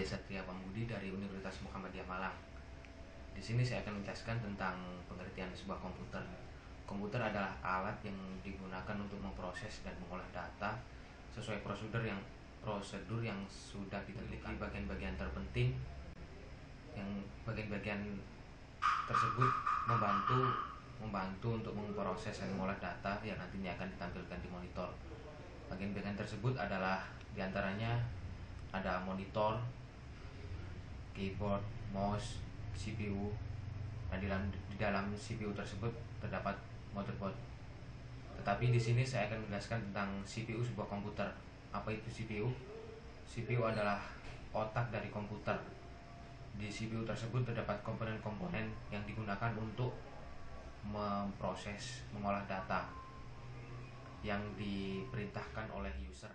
Satria Pambudi dari Universitas Muhammadiyah Malang. Di sini saya akan menjelaskan tentang pengertian sebuah komputer. Komputer adalah alat yang digunakan untuk memproses dan mengolah data sesuai prosedur yang sudah ditentukan. Bagian-bagian terpenting yang bagian-bagian tersebut membantu untuk memproses dan mengolah data yang nantinya akan ditampilkan di monitor. Bagian-bagian tersebut adalah diantaranya ada monitor, keyboard, mouse, CPU. Nah, di dalam CPU tersebut terdapat motherboard. Tetapi di sini saya akan menjelaskan tentang CPU sebuah komputer. Apa itu CPU? CPU adalah otak dari komputer. Di CPU tersebut terdapat komponen-komponen yang digunakan untuk memproses, mengolah data yang diperintahkan oleh user.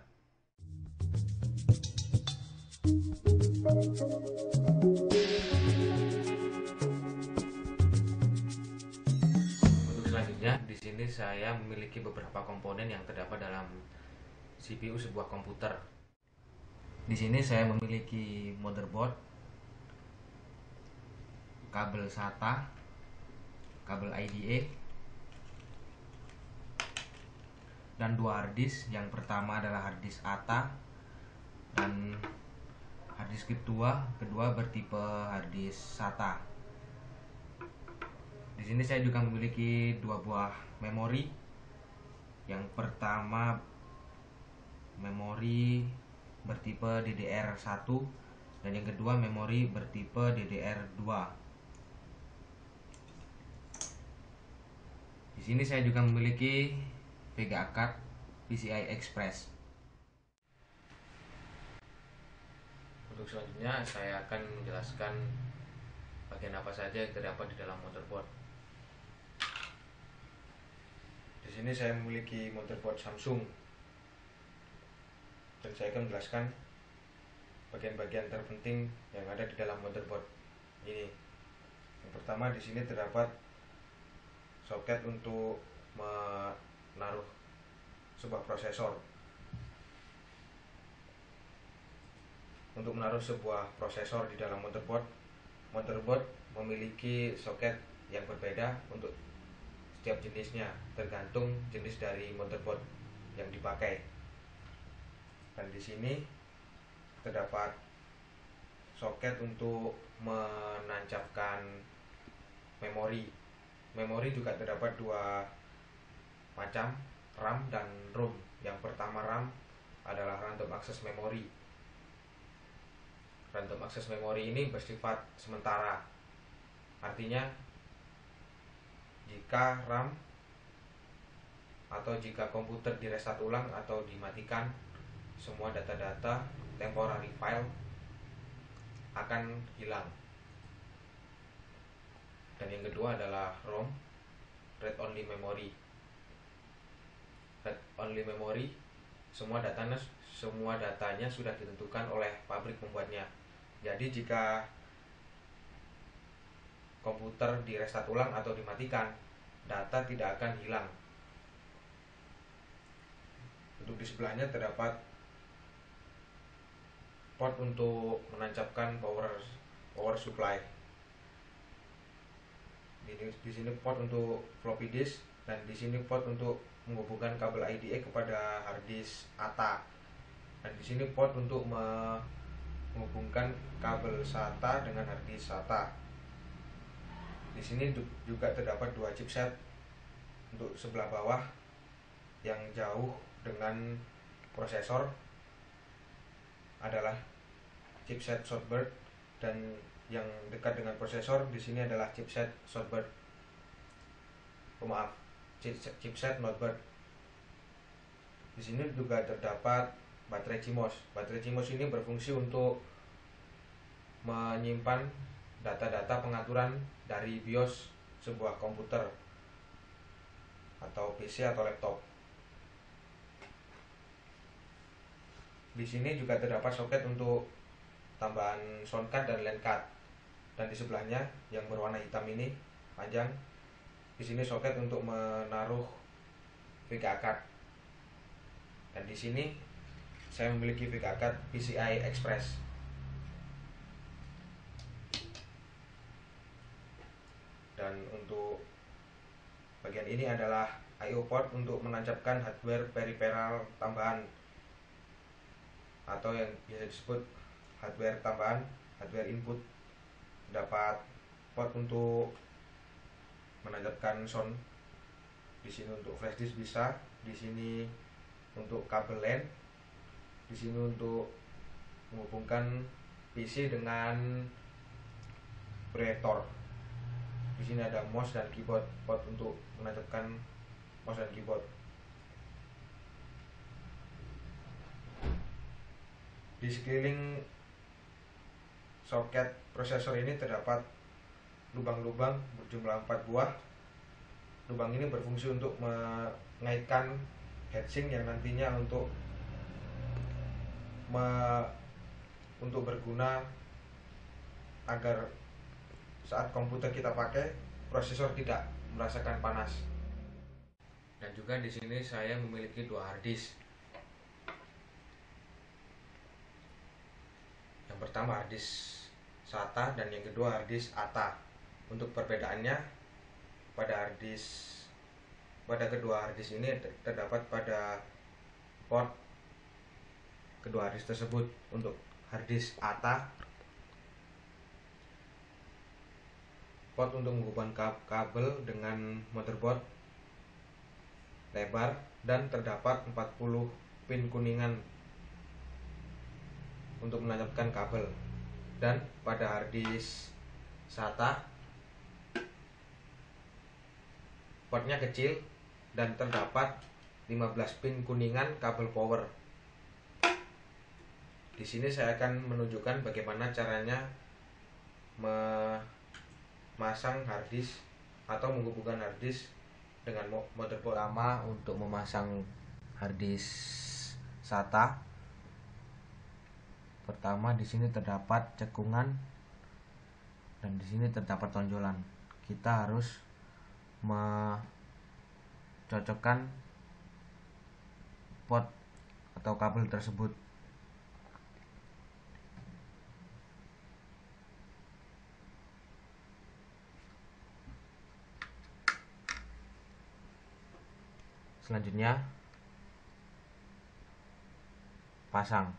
Untuk selanjutnya, di sini saya memiliki beberapa komponen yang terdapat dalam CPU sebuah komputer. Di sini saya memiliki motherboard, kabel SATA, kabel IDE, dan dua harddisk. Yang pertama adalah harddisk ATA dan harddisk kedua bertipe harddisk SATA. Di sini saya juga memiliki dua buah memori. Yang pertama memori bertipe DDR1 dan yang kedua memori bertipe DDR2. Di sini saya juga memiliki VGA card PCI Express. Untuk selanjutnya saya akan menjelaskan bagian apa saja yang terdapat di dalam motherboard. Di sini saya memiliki motherboard Samsung dan saya akan menjelaskan bagian-bagian terpenting yang ada di dalam motherboard ini. Yang pertama, di sini terdapat soket untuk menaruh sebuah prosesor. Untuk menaruh sebuah prosesor di dalam motherboard memiliki soket yang berbeda untuk setiap jenisnya, tergantung jenis dari motherboard yang dipakai. Dan di sini terdapat soket untuk menancapkan memori. Memori juga terdapat dua macam, RAM dan ROM. Yang pertama RAM adalah random access memory. Random access memory ini bersifat sementara. Artinya jika RAM atau jika komputer direstart ulang atau dimatikan, semua data-data temporary file akan hilang. Dan yang kedua adalah ROM, read only memory. Read only memory, semua datanya sudah ditentukan oleh pabrik pembuatnya. Jadi jika komputer direstart ulang atau dimatikan, data tidak akan hilang. Untuk di sebelahnya terdapat port untuk menancapkan power supply. Di sini port untuk floppy disk dan di sini port untuk menghubungkan kabel IDE kepada hard disk ATA. Dan di sini port untuk menghubungkan kabel SATA dengan hard disk SATA. Di sini juga terdapat dua chipset. Untuk sebelah bawah yang jauh dengan prosesor adalah chipset shortbird dan yang dekat dengan prosesor di sini adalah chipset shortbird. Chipset notebird. Di sini juga terdapat baterai CMOS. Baterai CMOS ini berfungsi untuk menyimpan data-data pengaturan dari BIOS sebuah komputer atau PC atau laptop. Di sini juga terdapat soket untuk tambahan sound card dan LAN card. Dan di sebelahnya yang berwarna hitam ini panjang, di sini soket untuk menaruh VGA card. Dan di sini saya memiliki VGA card PCI Express. Dan untuk bagian ini adalah I/O port untuk menancapkan hardware peripheral tambahan atau yang biasa disebut hardware tambahan, hardware input. Dapat port untuk menancapkan sound. Di sini untuk flash disk bisa, di sini untuk kabel LAN, di sini untuk menghubungkan PC dengan proyektor. Di sini ada mouse dan keyboard, port untuk menancapkan mouse dan keyboard. Di sekeliling soket prosesor ini terdapat lubang-lubang berjumlah 4 buah. Lubang ini berfungsi untuk mengaitkan heatsink yang nantinya untuk berguna agar saat komputer kita pakai, prosesor tidak merasakan panas. Dan juga di sini saya memiliki 2 hard disk. Yang pertama hard disk SATA dan yang kedua hard disk ATA. Untuk perbedaannya, pada kedua hard disk ini terdapat pada port kedua hard disk tersebut. Untuk hard disk ATA, port untuk menghubungkan kabel dengan motherboard lebar dan terdapat 40 pin kuningan untuk menancapkan kabel. Dan pada hard disk SATA, portnya kecil dan terdapat 15 pin kuningan kabel power. Di sini saya akan menunjukkan bagaimana caranya memasang hard disk atau menghubungkan hard disk dengan motherboard. Pertama, untuk memasang hard disk SATA, pertama di sini terdapat cekungan dan di sini terdapat tonjolan. Kita harus mencocokkan port atau kabel tersebut. Selanjutnya pasang.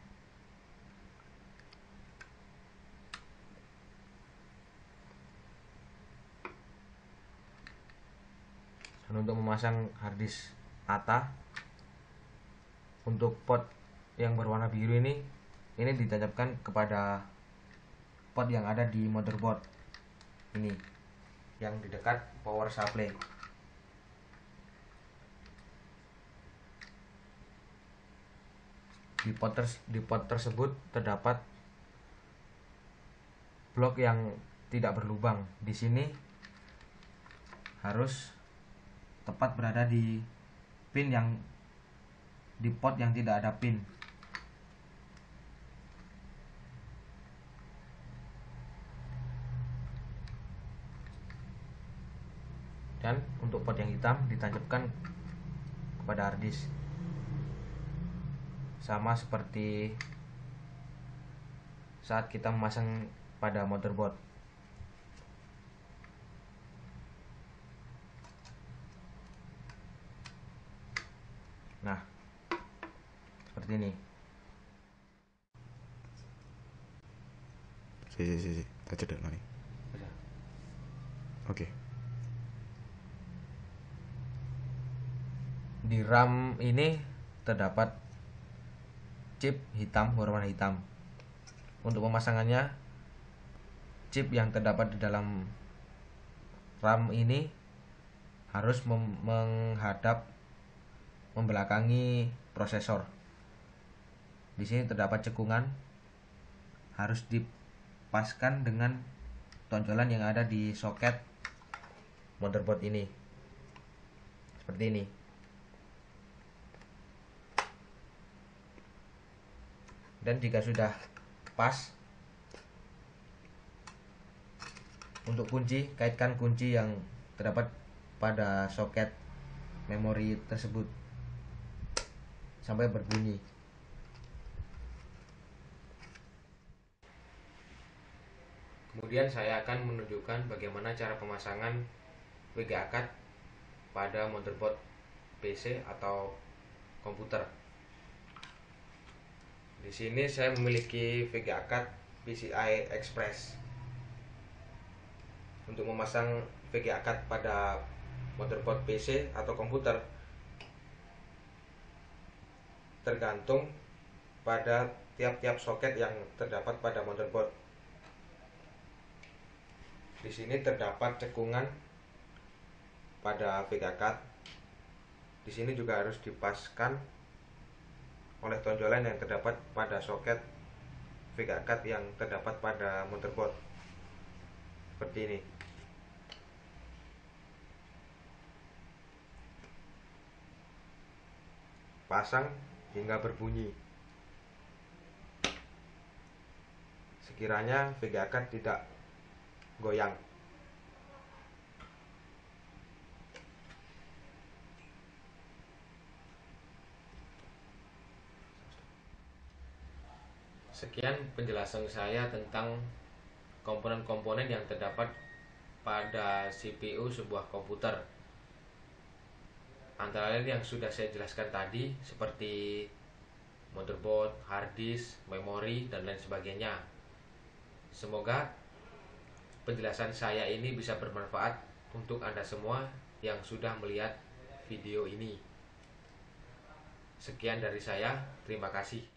Dan untuk memasang hard disk ATA, untuk port yang berwarna biru ini ditancapkan kepada port yang ada di motherboard ini, yang di dekat power supply. Di port tersebut terdapat blok yang tidak berlubang. Di sini harus tepat berada di pin yang di port yang tidak ada pin. Dan untuk port yang hitam ditancapkan kepada hard disk. Sama seperti saat kita memasang pada motherboard. Nah, seperti ini. Tak cedek nih. Oke. Di RAM ini terdapat chip hitam berwarna hitam. Untuk pemasangannya, chip yang terdapat di dalam RAM ini harus membelakangi prosesor. Di sini terdapat cekungan, harus dipaskan dengan tonjolan yang ada di soket motherboard ini. Seperti ini. Dan jika sudah pas, untuk kunci, kaitkan kunci yang terdapat pada soket memori tersebut sampai berbunyi. Kemudian saya akan menunjukkan bagaimana cara pemasangan VGA card pada motherboard PC atau komputer. Di sini saya memiliki VGA card PCI Express. Untuk memasang VGA card pada motherboard PC atau komputer tergantung pada tiap-tiap soket yang terdapat pada motherboard. Di sini terdapat cekungan pada VGA card. Di sini juga harus dipaskan oleh tonjolan yang terdapat pada soket VGA card yang terdapat pada motherboard. Seperti ini. Pasang hingga berbunyi. Sekiranya VGA card tidak goyang. Sekian penjelasan saya tentang komponen-komponen yang terdapat pada CPU sebuah komputer. Antara lain yang sudah saya jelaskan tadi seperti motherboard, hard disk, memori, dan lain sebagainya. Semoga penjelasan saya ini bisa bermanfaat untuk Anda semua yang sudah melihat video ini. Sekian dari saya, terima kasih.